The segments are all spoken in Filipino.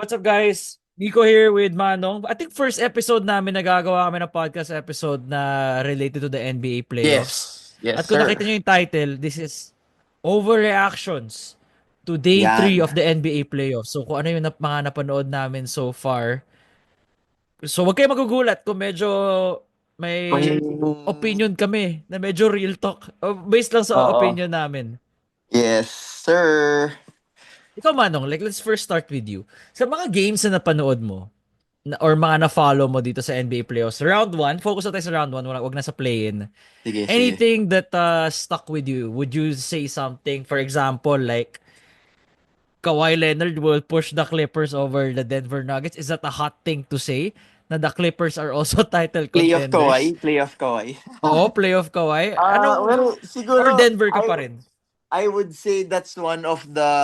What's up, guys? Nico here with Manong. I think first episode namin nagagawa kami ng podcast episode na related to the NBA playoffs. Yes. Yes, At kung sir. nakita nyo yung title, this is Overreactions to Day 3 Yan. of the NBA playoffs. So kung ano yung mga napanood namin so far. So wag kayo magugulat kung medyo may May... opinion kami na medyo real talk. Based lang sa Oo. opinion namin. Yes, sir. Ikaw, Manong, like let's first start with you. Sa mga games na napanood mo, or mga na-follow mo dito sa NBA playoffs. Round 1, focus na tayo sa round 1, wag na sa play-in. Sige, sige. Anything that stuck with you? Would you say something, for example, like Kawhi Leonard will push the Clippers over the Denver Nuggets? Is that a hot thing to say? Na the Clippers are also title Playoff contenders? Kawhi. Playoff Kawhi. Oo, playoff Kawhi. Well, Or siguro, Denver ka pa rin? I would say that's one of the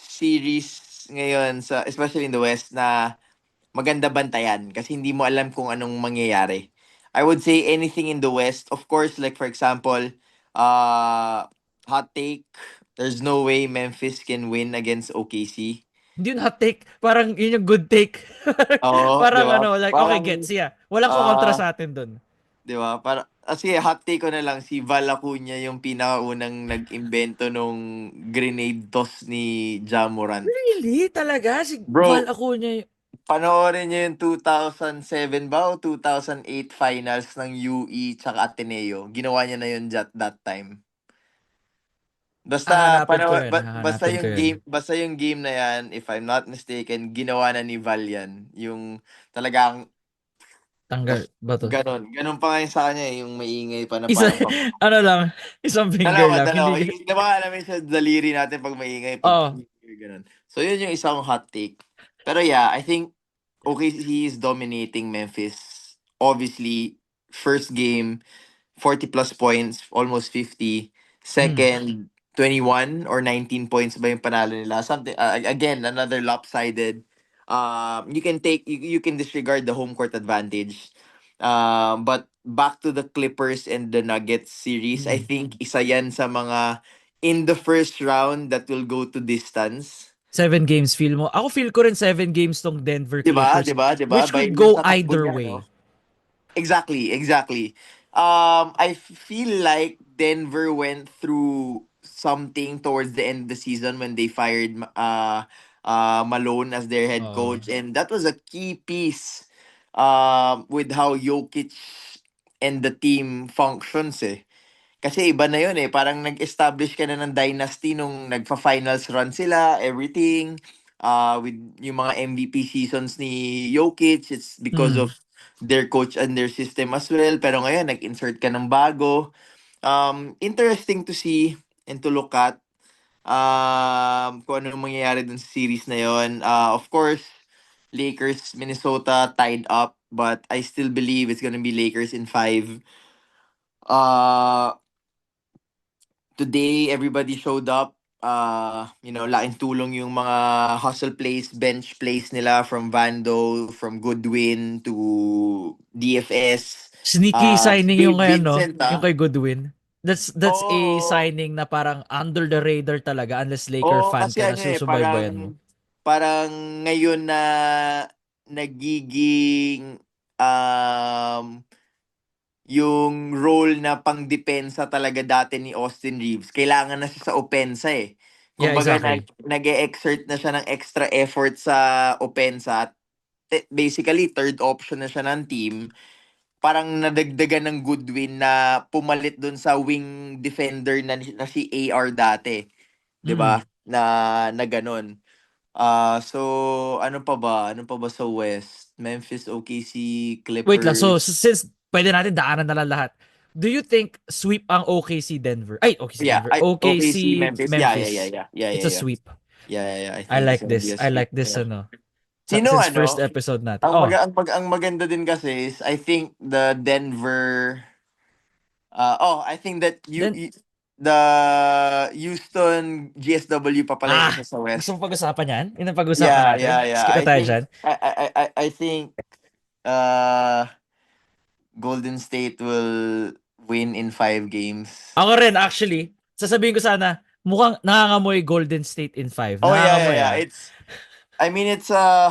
series ngayon, especially in the West, na maganda bantayan kasi hindi mo alam kung anong mangyayari. I would say anything in the West. Of course, like for example, hot take, there's no way Memphis can win against OKC. Hindi yun hot take. Parang yun yung good take. Oo, 'di Parang ba? ano, like, okay, Parang gets, yeah. Walang kukontra ah sa atin dun. 'di ba? Sige, hot take ko na lang si Val Acuna yung pinakaunang nag-imbento nung grenade toss ni Ja Morant. Really? Talaga? Si Val Bro, Acuna. panoorin niyo yung 2007 ba o 2008 finals ng UE tsaka Ateneo. Ginawa niya na yun that time. Hahanapin ko yun. Basta Hahanapin ko yung yun. game na yan, if I'm not mistaken, ginawa na ni Val yan. Yung talagang Tanggal ba to? ganon pa nga yung sa kanya yung maingay pa na Isa, parang ano lang, isang finger lang. Dalawa. Hindi, Di ba namin sa daliri natin pag maingay, pag oh, ganun. So, yun yung isang hot take. Pero yeah, I think OKC is dominating Memphis. Obviously, first game, 40 plus points, almost 50. mm, Second, 21 or 19 points ba yung panalo nila? Something, again, another lopsided. You can disregard the home court advantage. But back to the Clippers and the Nuggets series, I mm. think isa yan sa mga in the first round that will go to distance. 7 games feel mo. Ako feel ko rin 7 games tong Denver 'Di ba? Clippers, 'Di ba? 'Di ba? which By could dun go sa takbo either niya, no? way. Exactly. I feel like Denver went through something towards the end of the season when they fired Malone as their head Oh. coach, and that was a key piece with how Jokic and the team functions eh. Kasi iba na yun eh. Parang nag-establish ka na ng dynasty nung nagfa-finals run sila, everything. With yung mga MVP seasons ni Jokic, it's because Mm. of their coach and their system as well. Pero ngayon, nag-insert ka ng bago. Interesting to see and to look at kung ano mangyayari dun sa series na yon. Of course, Lakers, Minnesota tied up, but I still believe it's gonna be Lakers in 5. Uh, Today, everybody showed up. Laking tulong yung mga hustle plays, bench plays nila from Vando, from Goodwin to DFS. Sneaky signing yung kay ano, Vincent, yung kay Goodwin. That's a Oo, signing na parang under the radar talaga unless Laker oo, fan kasi ka na ano eh, susubaybayan mo. parang ngayon na nagiging yung role na pang-depensa talaga dati ni Austin Reeves, kailangan na siya sa opensa eh. Yeah, Kumbaga exactly. nag-e-exert na siya ng extra effort sa opensa at basically third option na siya ng team. Parang nadagdagan ng Goodwin na pumalit dun sa wing defender na si AR dati, 'di ba? Mm. Na ganun. So ano pa ba sa West? Memphis, OKC, Wait lang. So, Clippers. since pwede natin daanan na lang lahat, do you think sweep ang OKC Denver? Ay, OKC Yeah, Denver. OKC, OKC Memphis. Memphis. It's a Yeah. sweep. I I think it's like gonna be this. a I sweep. like this Yeah. ano. Sino Since first ano? episode natin. Oh, Ang maganda din kasi is I think the Denver I think that then the Houston GSW pa pala yung isa sa gusto mo West. pag-usapan yan? Yun ang pag-usapan natin. Yeah. Skip na tayo dyan. I think uh Golden State will win in 5 games. Ako rin, actually, sasabihin ko sana, mukhang nangangamoy Golden State in 5. Oh Nangangamoy yeah. ah. I mean, it's a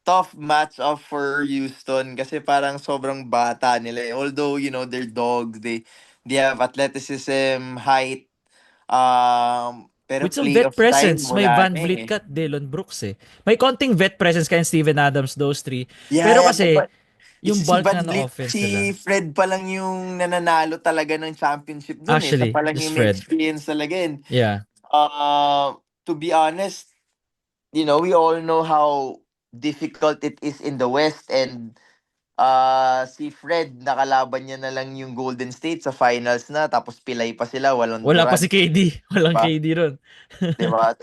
tough match up for Houston kasi parang sobrang bata nila eh. Although, they're dogs, they have athleticism, height, pero With some vet playoff style, presence, may wala Van na Vliet eh. ka, Dillon Brooks eh. May konting vet presence kaya Steven Adams, those three. Pero Yeah, kasi, but yung si bulk Van nga na Vliet, offense si nila. Fred pa lang yung nananalo talaga ng championship dun eh. Siya Actually, pa lang just yung may Fred. experience talaga eh. Yeah. To be honest, we all know how difficult it is in the West, and si Fred, nakalaban niya na lang yung Golden State sa finals na, tapos pilay pa sila, walang Wala pa si Durant, KD. Walang pa, KD ron. 'di ba?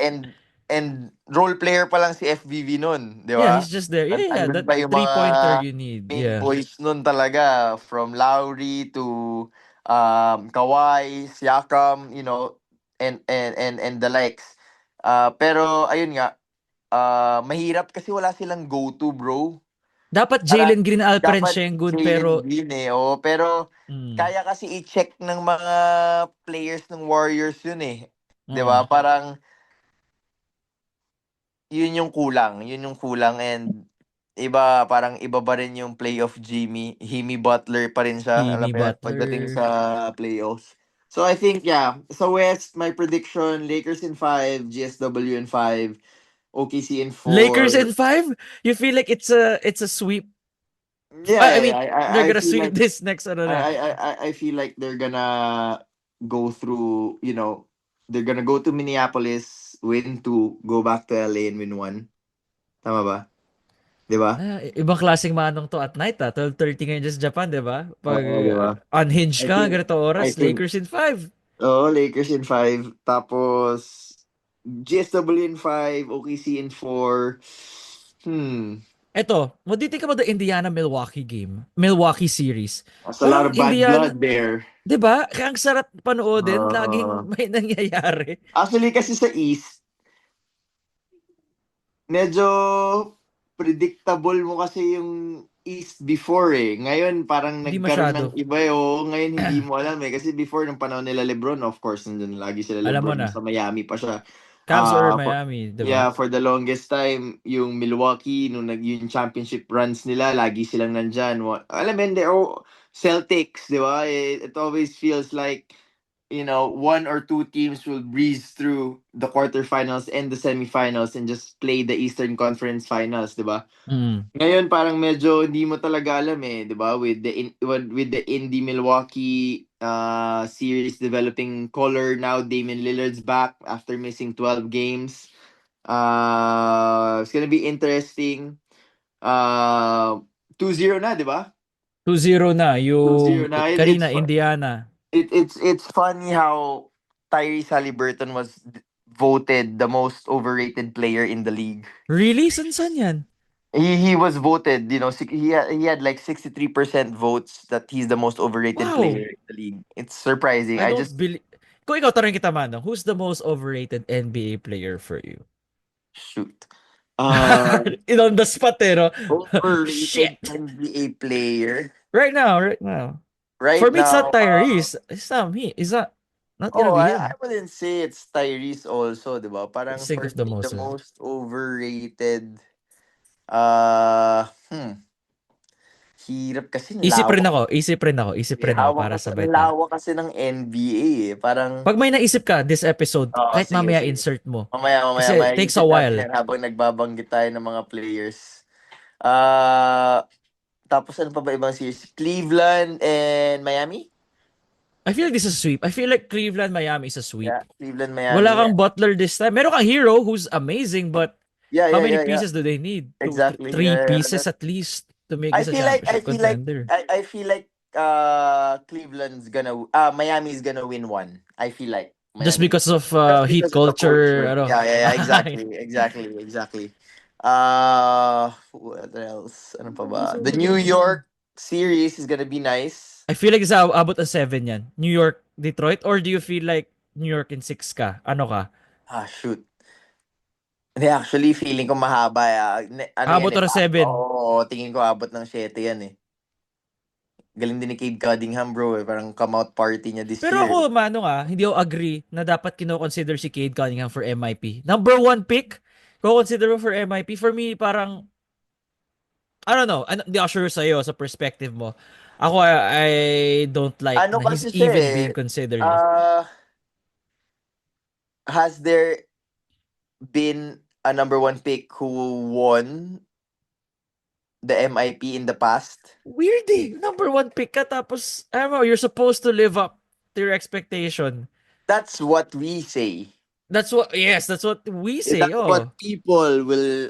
And role player pa lang si FVV nun, 'di Yeah, ba? he's just there. Yeah, yeah. Andun That pa yung mga three-pointer you need. main Yeah. boys nun talaga, from Lowry to Kawhi, Siakam, and the likes. Pero ayun nga, mahirap kasi wala silang go-to, bro. Dapat Parang Jalen Green, Alperen dapat Şengün, Jalen pero Green eh. Oo, pero mm, kaya kasi i-check ng mga players ng Warriors yun eh. 'Di ba? mm, Parang yun yung kulang. Yun yung kulang, and parang iba pa rin yung play of Jimmy. Jimmy Butler pa rin siya. Alam Jimmy mo yan, pagdating Butler. sa playoffs. So I think, yeah, sa West, my prediction, Lakers in 5, GSW in 5, OKC in Lakers 4. in five? You feel like it's a sweep? Yeah, I yeah, mean, yeah. they're I gonna feel sweep like this next ano na. I feel like they're gonna go through, they're gonna go to Minneapolis, win 2, go back to LA and win 1. Tama ba? 'Di ba? Ibang klaseng manong to at night 12:30 ngayon dyan sa Japan, di ba? Pag Oo, 'di ba? unhinged I ka, think ganito I oras, think Lakers in five. Lakers in 5, tapos GSW in 5, OKC in 4. Hmm. Eto, what do you think about the Indiana-Milwaukee game? Milwaukee series. There's a lot Parang of bad Indiana, blood there. di ba? Kaya ang sarap panoodin, Uh, laging may nangyayari. Actually kasi sa East, medyo predictable mo kasi yung East before eh. Ngayon parang Hindi nagkaroon ng masyado. iba eh. Oo, ngayon hindi mo alam eh. Kasi before, nung panahon nila LeBron, of course, nandun lagi sila Alam mo LeBron. na, Sa Miami pa siya. Cavs or For, Miami, di ba? yeah, for the longest time, yung Milwaukee, nung yung championship runs nila, lagi silang nandyan. Alam mo, hindi, Celtics, di ba? It always feels like, one or two teams will breeze through the quarterfinals and the semifinals and just play the Eastern Conference Finals, 'di ba? Mm. Ngayon parang medyo hindi mo talaga alam eh, 'di ba? With the Indy Milwaukee series developing color now, Damian Lillard's back after missing 12 games. It's gonna be interesting. 2-0 na, 'di ba? 2-0 na, 2-0 yung na. kanina, Indiana. It's funny how Tyrese Haliburton was voted the most overrated player in the league. Really? San yan? He was voted, he had like 63% votes that he's the most overrated Wow! player in the league. It's surprising. I I don't just believe... Kung ikaw, tanong kita, Manong, who's the most overrated NBA player for you? shoot. Uh In on the spot, eh, no? Overrated Shit! NBA player Right now, right now. right For me, it's not now. Tyrese. It's not me. It's not gonna Oh, be I him. wouldn't say it's Tyrese also, 'di ba? Parang Let's think for of the me the most. most overrated, uh hmm hirap kasi, ang Isip rin lawak. ako. Isip rin ako. Isip rin ako para Ang sabay tayo. lawak kasi ng NBA eh. Parang, Pag may naisip ka, this episode, kahit sige, mamaya sige. insert mo. Mamaya, Kasi it takes a maisip natin while. yan habang nagbabanggit tayo ng mga players. Ah, Tapos ano pa ba ibang series? Cleveland and Miami? I feel like this is a sweep. I feel like Cleveland, Miami is a sweep. Yeah, Cleveland, Wala Miami. kang Butler this time. Meron kang Hero who's amazing, but Yeah, how yeah, many yeah, yeah. pieces do they need? Exactly. Three Yeah, yeah. pieces at least to make I this a feel like I championship feel like contender. I feel like Miami's gonna win one. I feel like Just Miami. because of Just heat because of the culture. culture. Ano. Yeah, yeah, yeah, exactly. What else? Ano pa ba? Who's The New overrated? York series is gonna be nice. I feel like sa abot ng 7 yan. New York, Detroit? Or do you feel like New York in 6 ka? Ano ka? Shoot. Hindi, actually, feeling ko mahaba. Ano yan Abot eh. or 7? Oo, tingin ko abot ng 7 yan eh. Galing din ni Cade Cunningham, bro eh. Parang come out party niya this Pero year. ako, Mano hindi ako agree na dapat kino-consider si Cade Cunningham for MIP. Number 1 pick, Kung consider mo for MIP, for me, parang, I don't know, hindi ako sure sa'yo, sa perspective mo. Ako, I don't like Ano na he's kasi siya even eh, being considered. uh, has there been a number one pick who won the MIP in the past? Weird eh. Number one pick ka, tapos, I don't know, you're supposed to live up to your expectation. That's what we say. Yes, that's what we say, That's what oh. people will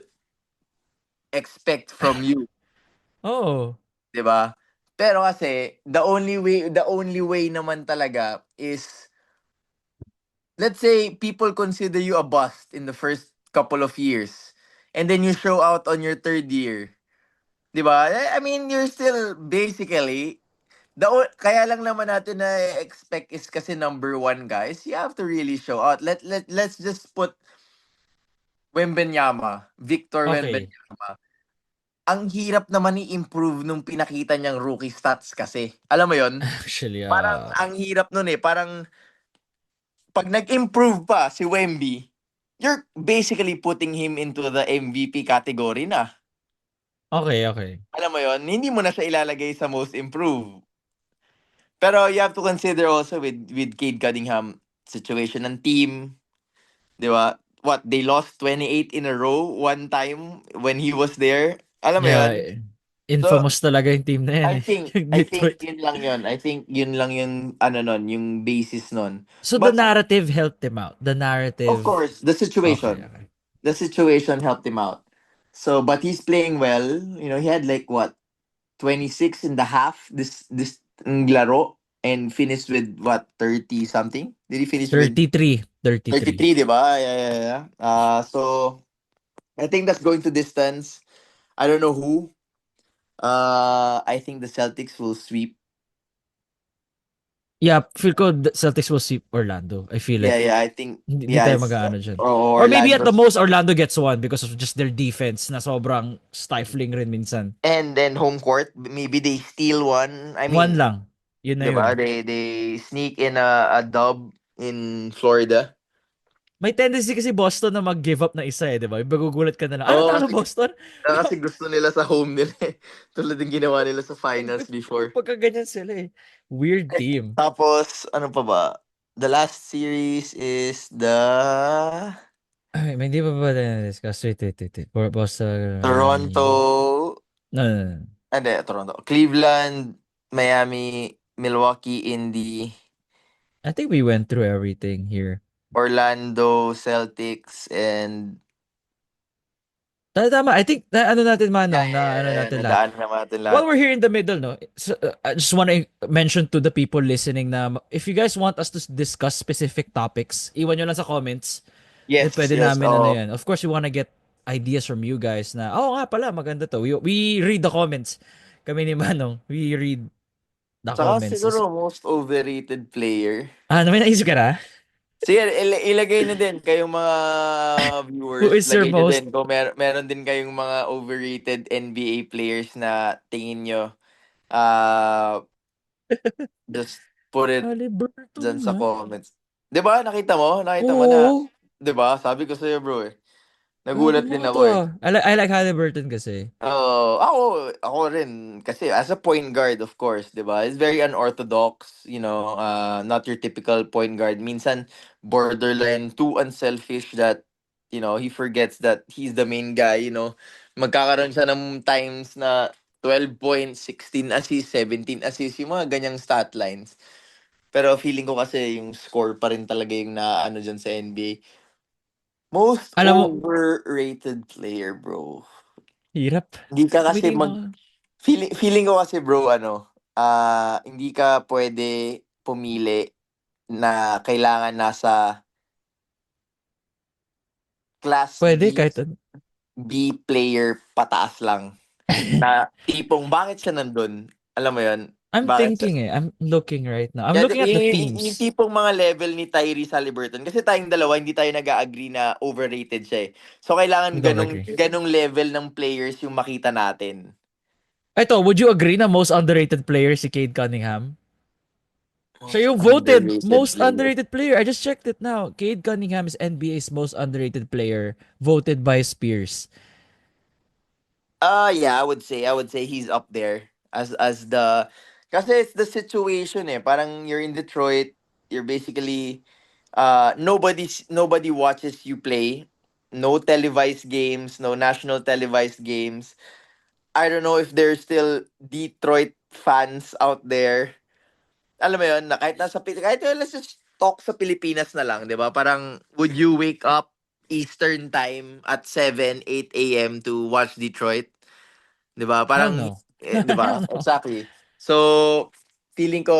expect from you, Oh. 'di ba? Pero kasi the only way naman talaga is, let's say people consider you a bust in the first couple of years and then you show out on your third year. 'Di ba? I mean, you're still basically kaya lang naman natin na expect is kasi number one guys. You have to really show out. Let's just put Victor Okay. Wembanyama. Ang hirap naman i-improve nung pinakita niyang rookie stats kasi. Alam mo 'yon? Actually, Parang ang hirap nun eh. Parang pag nag-improve pa si Wemby, you're basically putting him into the MVP category na. okay, okay. Alam mo 'yon? Hindi mo na siya ilalagay sa most improved. Pero you have to consider also with Cade Cunningham situation ng team, 'di ba? What, they lost 28 in a row one time when he was there. Alam mo 'yon? Yeah, So, infamous talaga yung team na yan eh. Yung I think Detroit. yun lang yun. I think yun lang yung ano nun, yung basis nun. So the But narrative helped him out. The of narrative. course, Okay, okay. the situation helped him out. So, but he's playing well. You know, he had like what, 26 in the half this laro, and finished with what, 30 something? Did he finish with 33. 33. 33, 'di ba? Yeah, yeah, yeah. So I think that's going to distance. I don't know who. I think the Celtics will sweep. Yeah, feel ko the Celtics will sweep Orlando. I feel Yeah, it. yeah, I think, Hindi yeah, tayo it's mag-aano dyan. Or maybe at the Orlando's, most, Orlando gets one because of just their defense na sobrang stifling rin minsan. and then home court, maybe they steal one. I One mean, lang. Yun na 'di ba? yun. They sneak in a dub in Florida. May tendency kasi Boston na mag-give up na isa eh, di ba? Magugulat ka na lang, Oo, talo kasi Boston? kasi gusto nila sa home nila eh. Tulad ng ginawa nila sa finals May before. pagkaganyan sila eh. Weird team. Tapos, ano pa ba? The last series is the Ay, may hindi pa ba tayo na-discuss? Wait. Boston, Toronto, no, no, no. Toronto, Cleveland, Miami, Milwaukee, Indy, I think we went through everything here. Orlando, Celtics, and Tama, I think na ano natin yeah, Manong, yeah, na yeah, ano yeah. natin lahat. Nadaan naman natin lahat. While we're here in the middle, no, so, I just want to mention to the people listening na if you guys want us to discuss specific topics, iwan nyo lang sa comments. Then Yes, pwede yes. namin ano yan. Of course, we want to get ideas from you guys na, oh nga pala, maganda to. We read the comments. Kami ni Manong, we read the Tsaka comments. siguro most overrated player. May naisip ka na? Sige, ilagay na din kayong mga Who viewers. is your Lagay nyo most din kung meron din kayong mga overrated NBA players na tingin nyo. Uh, just put it Halliburton dyan sa nga? comments. 'Di ba? Nakita mo? Nakita mo na. Oo. 'Di ba? Sabi ko sa'yo, bro eh. Gago Nagulat din mga to ako eh. I like Halliburton kasi. Oo, ako rin kasi as a point guard, of course, 'di ba? It's very unorthodox, you know, not your typical point guard. Minsan borderline too unselfish that, you know, he forgets that he's the main guy, you know. Magkakaroon siya ng times na 12 points, 16 assists, 17 assists, yung mga ganyang stat lines. Pero feeling ko kasi yung score pa rin talaga yung naano diyan sa NBA. Most Alam mo, overrated player, bro. hirap. Hindi ka kasi Pumili yung mga... feeling ko kasi bro ano, hindi ka pwede pumili na kailangan nasa class Pwede kahit ano. B player pataas lang. Na tipong bakit siya nandun? Alam mo 'yun? I'm Bakit siya? thinking I'm looking right now. I'm Yeah, looking at the yung teams. tipong mga level ni Tyrese Haliburton kasi tayong dalawa hindi tayo nag-a-agree na overrated siya eh. So kailangan Don't agree. ganong level ng players yung makita natin. Ito, would you agree na most underrated player si Cade Cunningham? Siya yung voted Underrated most player. underrated player. I just checked it now. Cade Cunningham is NBA's most underrated player, voted by Spears. Yeah, I would say he's up there as the kasi it's the situation eh. Parang you're in Detroit, you're basically nobody watches you play. No televised games, no national televised games. I don't know if there's still Detroit fans out there. Alam mo 'yun, na kahit let's just talk sa Pilipinas na lang, 'di ba? Parang would you wake up Eastern time at 7, 8 a.m. to watch Detroit? 'Di ba? Hell Parang no. 'di ba? Hell no. Exactly. So, feeling ko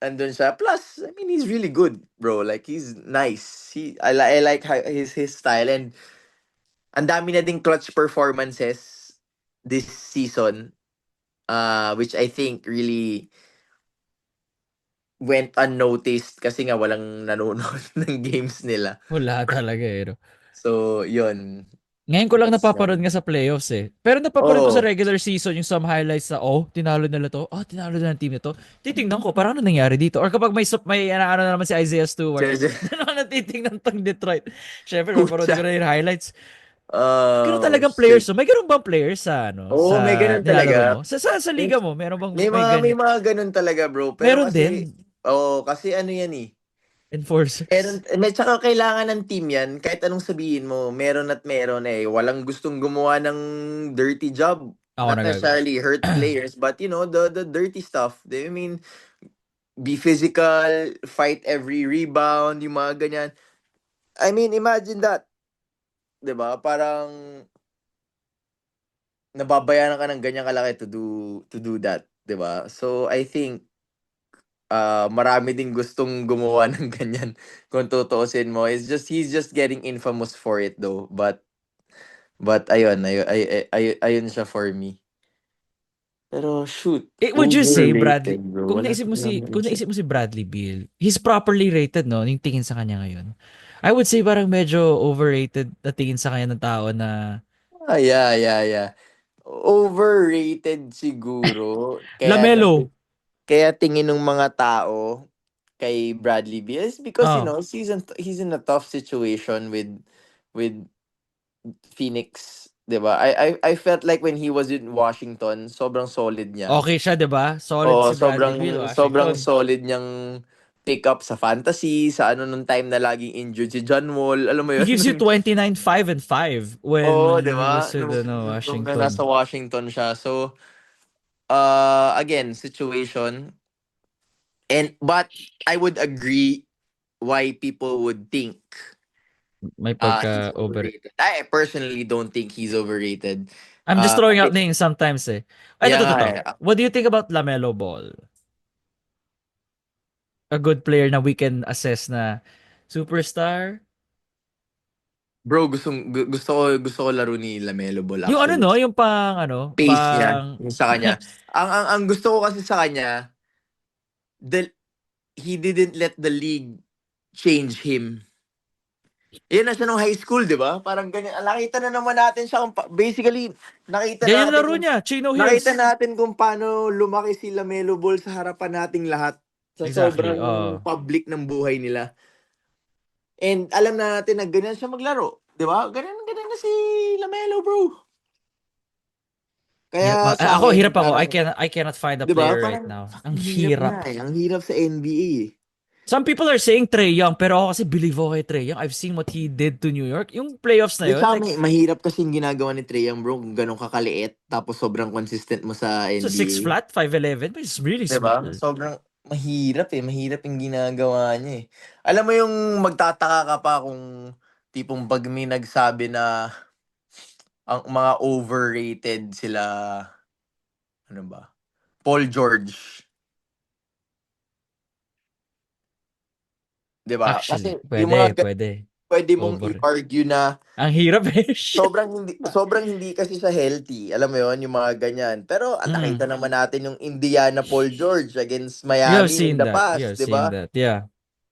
andun siya. Plus, I mean, he's really good, bro. Like he's nice. I like his style and ang dami na ding clutch performances this season which I think really went unnoticed kasi nga walang nanonood ng games nila. Wala talaga eh. No? So, yun. Ngayon ko lang That's napapanood nga sa playoffs eh. Pero napapanood ko sa Oh, regular season yung some highlights na, oh, tinalo nila to. Oh, tinalo na ng team nito. Titingnan ko, parang ano nangyari dito? Or kapag may ano na naman si Isaiah Stewart, Jersey. doon ako natitingnan tong Detroit. Syempre, napapanood ko Pucha. na yung highlights. Ganun Oh, talagang players. shit. So, may ganun bang players sa, ano, Oo, sa may ganun nilalaro mo? talaga. Sa May, liga mo, meron bang may may ganyan? mga ganun talaga, bro. Pero Meron kasi, din. kasi ano yan eh. Enforcers. Tsaka kailangan ng team yan, kahit anong sabihin mo, meron at meron eh. Walang gustong gumawa ng dirty job. Ako Not nagagawa. necessarily hurt players, but the dirty stuff. I mean, be physical, fight every rebound, yung mga ganyan. I mean, imagine that. 'Di ba? Parang nababayaran ka ng ganyang kalaki to do that, 'di ba? So I think marami ding gustong gumawa ng ganyan kung tutuusin mo. He's just getting infamous for it though. But ayun siya for me. Pero shoot, Would you say Bradley, overrated, bro. Wala kung talaga. naisip mo si Bradley Beal, he's properly rated, no? Yung tingin sa kanya ngayon. I would say parang medyo overrated na tingin sa kanya ng tao na Yeah. Overrated siguro. Lamelo. Kaya tingin ng mga tao kay Bradley Beal is because Oh, he's in a tough situation with Phoenix, 'di ba? I felt like when he was in Washington, sobrang solid niya. okay siya, 'di ba? Solid Oo, si Bradley Beal, sobrang sobrang Washington. solid niyang pick up sa fantasy, sa ano nung time na laging injured si John Wall, alam mo He 'yun? gives you 29, 5 and 5 Oo, 'di when he was ba? with Nung nasa Washington. Washington siya. So, again, situation but I would agree why people would think May he's pagka-over. overrated. I personally don't think he's overrated. I'm just throwing out It, names sometimes eh. Ay, yeah nga to. eh. What do you think about Lamelo Ball? A good player na we can assess na superstar? Bro, gusto ko laro ni Lamelo Ball Yung ano actually. no, yung pang ano, Pace niya pang yung sa kanya. Ang gusto ko kasi sa kanya, the he didn't let the league change him. Yan na siya nung high school, 'di ba? Parang ganyan. Nakita na naman natin siya basically nakita ganyan natin laro kung niya, Chino nakita Hills. natin kung paano lumaki si Lamelo Ball sa harapan nating lahat sa Exactly. sobrang public ng buhay nila. And alam na natin na ganyan siya maglaro, 'di ba? Ganyan na si Lamelo, bro. Kaya sa Ako akin hirap ako. parang I cannot find a 'di ba? player right Parang now. Ang fucking hirap nga hirap. eh. Ang hirap sa NBA eh. Some people are saying Trey Young, pero ako kasi believe ako kay Trey Young. I've seen what he did to New York. Yung playoffs na Di yun, tsaka like, mahirap kasing ginagawa ni Trae Young, bro, kung ganun kakaliit tapos sobrang consistent mo sa so 6 NBA. flat, 5'11", but it's really 'Di ba? small. Sobrang mahirap eh. Mahirap yung ginagawa niya eh. Alam mo yung magtataka ka pa kung tipong pag may nagsabi na ang mga overrated sila, ano ba? Paul George, 'di ba? Actually, Kasi yung mga pwede. pwede mong Over. i-argue na Ang hirap eh. Shit. sobrang hindi kasi siya healthy. Alam mo 'yon, yung mga ganyan. Pero nakita Mm. naman natin yung Indiana Paul George against You have Miami in seen the that. You past, have 'di seen ba? that. Yeah.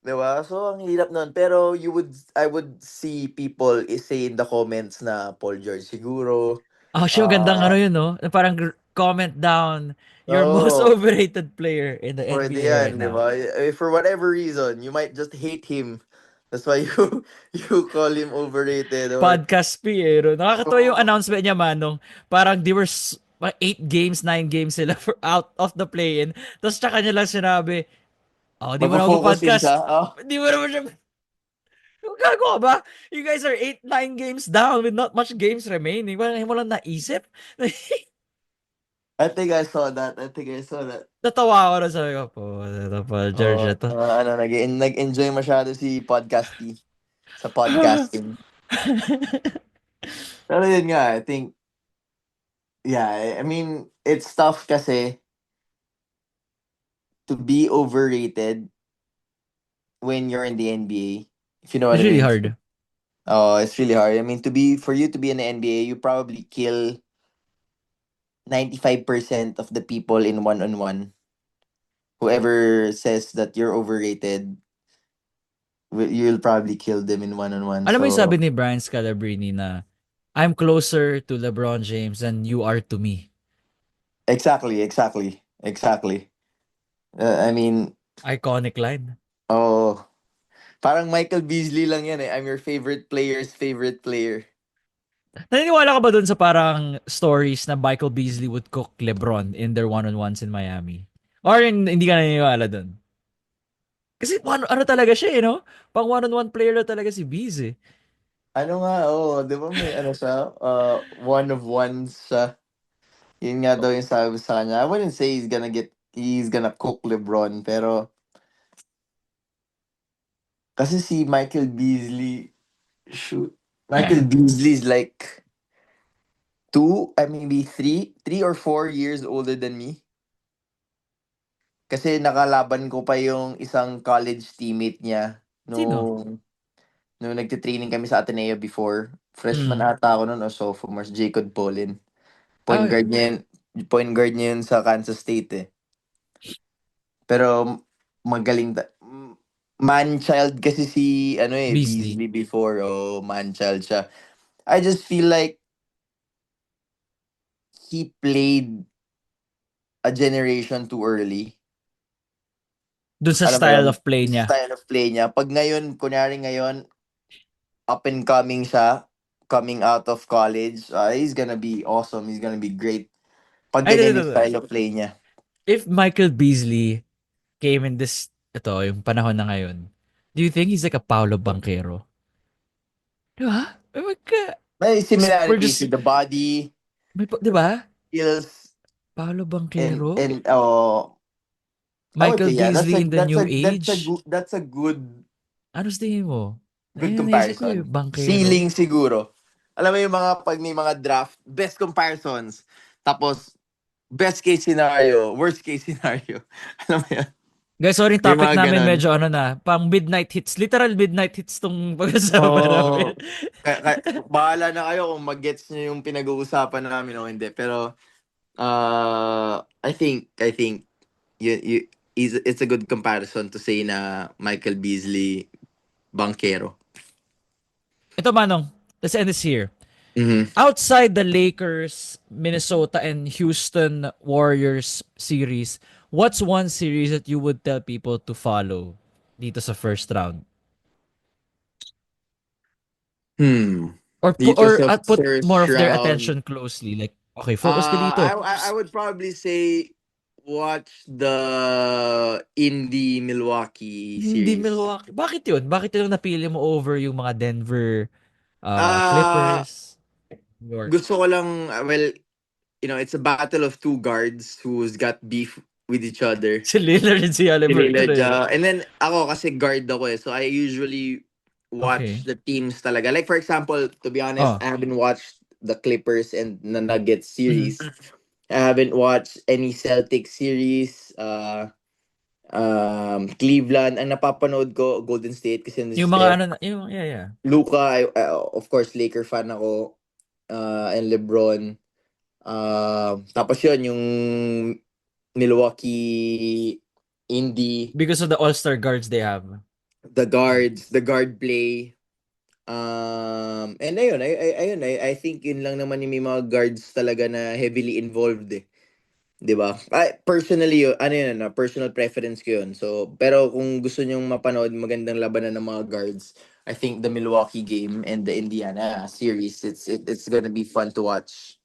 'Di ba? So ang hirap nun. Pero I would see people say in the comments na Paul George siguro. Actually, magandang ano Ah, yun, no? Na parang comment down your most Oo. overrated player in the Pwede NBA right yan, di now. ba? For whatever reason, you might just hate him. That's why you you call him overrated or Podcast P eh. No? Nakakatawa yung oh, announcement niya, Manong. Parang they were 8 games, 9 games sila for out of the play-in. Tapos tsaka niya lang sinabi, oh, di mo na magpo-focus din siya. mag-podcast. Di mo naman siya. Gago ka ba? You guys are 8, 9 games down with not much games remaining. Parang mo lang naisip. I think I saw that. I think I saw that. Natawa ako na sabi ko po. Ito po, George, Oh, ito. nag-enjoy masyado si Podcasty sa podcasting. Pero yun nga, I think, yeah, I mean, it's tough kasi to be overrated when you're in the NBA, if you know what It's I really mean. hard. Oh, it's really hard. I mean, for you to be in the NBA, you probably kill 95% of the people in one-on-one. Whoever says that you're overrated, you'll probably kill them in one-on-one. Alam mo yung sabi So, ni Brian Scalabrine na, I'm closer to LeBron James than you are to me. exactly. I mean, Iconic line. oh, parang Michael Beasley lang yan eh. I'm your favorite player's favorite player. Naniniwala ka ba dun sa parang stories na Michael Beasley would cook LeBron in their one-on-ones in Miami? Or hindi ka naniniwala dun? Kasi ano talaga siya eh, no? Pang one-on-one player na talaga si Bees eh. Ano nga, di ba may ano siya? One of ones siya. Yun nga daw yung sabi sa kanya. I wouldn't say he's gonna cook LeBron, pero kasi si Michael Beasley, shoot. Michael Beasley is like maybe 3 or 4 years older than me. Kasi nakalaban ko pa yung isang college teammate niya Sino? nung nagtitraining kami sa Ateneo before. Freshman Mm. ata ako noon o sophomore, Jacob Paulin. Point Ah, guard niya yun, point guard niya yun sa Kansas State eh. Pero magaling man-child kasi si Beasley. Beasley before o man-child siya. I just feel like he played a generation too early. Dun sa Alam mo style yun? of play Yung niya. style of play niya. Pag ngayon, kunyari ngayon, up and coming siya, coming out of college, he's gonna be awesome. He's gonna be great. Pag Ay, ganyan dito, yung dito. style of play niya. If Michael Beasley came in ito, yung panahon na ngayon, do you think he's like a Paolo Banquero? Di ba? May We're similarities just, with the body, di ba? skills, Paolo and Banquero? and oh, I would Michael say yeah, Beasley in the new age? that's a Ano sa tingin mo? good Ayun, naisip ko yung comparison. Banquero. Ceiling siguro. Alam mo yung mga pag may mga draft, best comparisons. Tapos best case scenario, worst case scenario. Alam mo yan? Guys, sorry, yung May topic mga namin ganon. medyo pang midnight hits. Literal midnight hits tong pag-usapan namin. Oh, bahala na kayo kung mag-gets nyo yung pinag-uusapan namin o hindi. Pero I think it's a good comparison to say na Michael Beasley Banquero. Ito, Manong, let's end this here. Mhm. Outside the Lakers, Minnesota, and Houston Warriors series, what's one series that you would tell people to follow dito sa first round? Hmm. Or Dito sa put more first of their round, attention closely. Like, okay, focus ka dito. I would probably say watch the Indy Milwaukee Hindi series. Milwaukee. Bakit yun? Bakit yun ang napili mo over yung mga Denver Ah, Clippers? New York. gusto ko lang well, it's a battle of two guards who's got beef with each other. Si Lillard and si Haliburton Lillard, eh. No? and then ako kasi guard ako eh. So I usually watch Okay. the teams talaga. Like for example, to be honest, Oh. I haven't watched the Clippers and the Nuggets Mhm. series. I haven't watched any Celtics series. Cleveland. Ang napapanood ko, Golden State kasi ni Yung mga Steph. yeah, yeah. Luka, of course, Laker fan ako. And LeBron. Tapos yun, yung Milwaukee Indy, Because of the all-star guards they have. the guard play. And ayun, I think yun lang naman yung may mga guards talaga na heavily involved eh. 'Di ba? Personally, ano yun, personal preference ko yun. So, pero kung gusto nyong mapanood magandang labanan ng mga guards, I think the Milwaukee game and the Indiana series, it's gonna be fun to watch.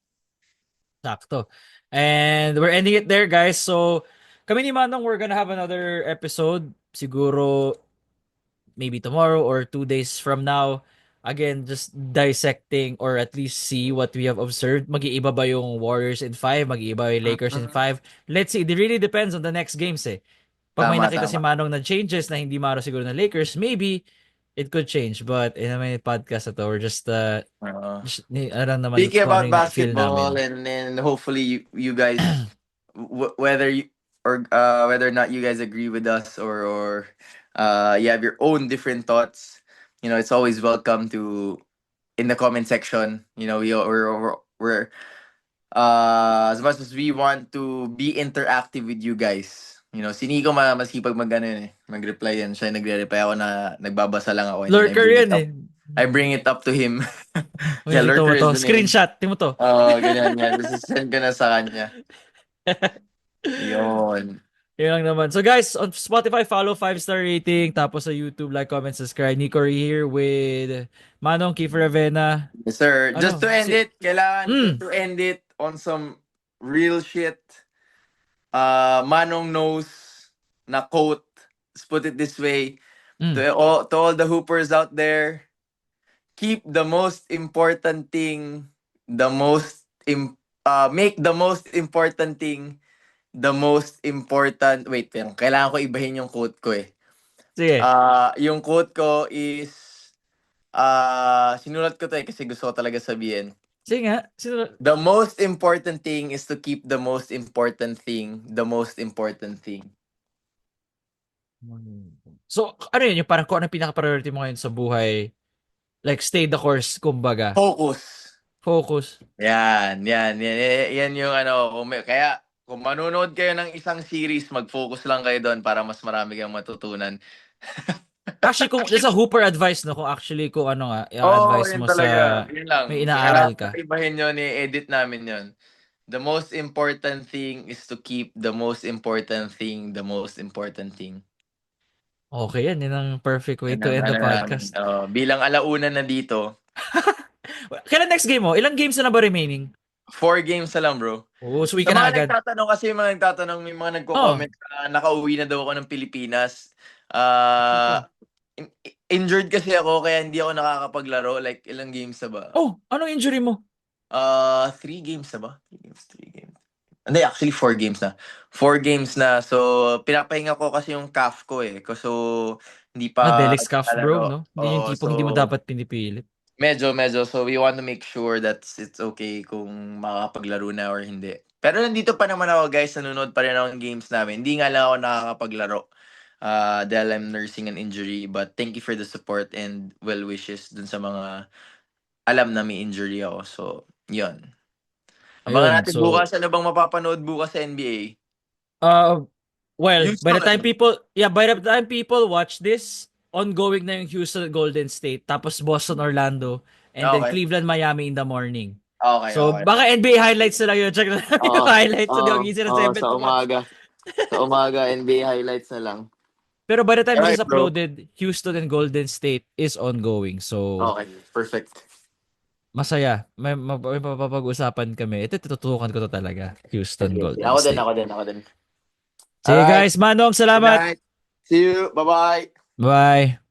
Sakto. And we're ending it there, guys. So, kami ni Manong, we're gonna have another episode. Siguro, maybe tomorrow or 2 days from now. Again, just dissecting or at least see what we have observed. Mag-iiba ba yung Warriors in 5? Mag-iiba yung Lakers in Mhm. 5? Let's see. It really depends on the next games eh. Pag may Tama, nakita si tama. Manong na changes na hindi maro siguro ng Lakers, maybe it could change. But in a may podcast na to, we're Oo. just alam naman Speaking kung ano about yung feel basketball namin. and hopefully you guys whether you or whether or not you guys agree with us or you have your own different thoughts, it's always welcome to in the comment section. We're as much as we want to be interactive with you guys. Si Nico masipag mag-ano yun mag-reply yan. Siya yung nagre-reply ako na nagbabasa lang ako and then Lurker yan eh. I bring it up to him. Yeah, Ito lurker mo is to. the name. Screenshot. Timo to. Oo, ganyan yan. Tapos send ko na sa kanya. Yun. Yun lang naman. So guys, on Spotify, follow 5-star rating. Tapos sa YouTube, like, comment, subscribe. Nico Ri here with Manong Kiefer Ravena. Yes, sir. Just to Ano? end it, kailangan Mm, to end it on some real shit. Manong knows na quote. Let's put it this way. mm. To all the hoopers out there, keep the most important thing, make the most important thing the most important. Wait, pero kailangan ko ibahin yung quote ko eh. Sige. Yung quote ko is sinulat ko to eh kasi gusto ko talaga sabihin. Sige nga. Sino? The most important thing is to keep the most important thing the most important thing. So, ano yun? Yung parang kung ano pinaka-priority mo ngayon sa buhay. Like, stay the course, kumbaga. Focus. Focus. Yan yung kaya kung manonood kayo ng isang series, mag-focus lang kayo doon para mas marami kang matutunan. Actually, kung there's a Hooper advice, no? Kung actually, kung ano nga, Oo, i-advise yun mo talaga. sa Yun lang. may inaaral Kailangan ka. ibahin yun, i-edit namin yun. The most important thing is to keep the most important thing the most important thing. Okay, yan. Yan ang perfect way Yan to ang end the namin. podcast. Bilang alauna na dito, Kailan next game mo? Ilang games na ba remaining? 4 games na lang, bro. Oo, suwi Sa ka na mga agad. nagtatanong kasi, may mga Oh, nagko-comment na nakauwi na daw ako ng Pilipinas. ito. Injured kasi ako kaya hindi ako nakakapaglaro. Like, ilang games na ba? Oh, anong injury mo? 3 games na ba? 3 games. Hindi, actually 4 games na. 4 games na. So, pinapahinga ko kasi yung calf ko eh. So, hindi pa Delix cuff, bro, nakalaro. no? Hindi yung tipong hindi mo dapat pinipilit. Medyo. So, we want to make sure that it's okay kung makakapaglaro na or hindi. Pero nandito pa naman ako, guys. Nanonood pa rin ako ng games namin. Hindi nga lang ako nakakapaglaro. Dahil I'm nursing an injury. But thank you for the support and well wishes dun sa mga alam na may injury ako. So, yun. Abangan Ayun, natin so, bukas. Ano bang mapapanood bukas sa NBA? uh, well, Houston. by the time people watch this, ongoing na yung Houston Golden State, tapos Boston Orlando, and then Okay. Cleveland Miami in the morning. Okay, So, okay. baka NBA highlights na lang yun. Check na lang yung Oo. highlights. Hindi Oo. ako gising na Oo, 7 sa to watch. umaga. Sa umaga, NBA highlights na lang. Pero by the time this Alright, is bro. uploaded, Houston and Golden State is ongoing. So, Okay, perfect. masaya. May mapapag-usapan kami. Ito, tututukan ko to talaga. Houston Sige. Golden State. Ako din. Sige Alright. guys, Manong, Good salamat. night. See you. Bye-bye. Bye.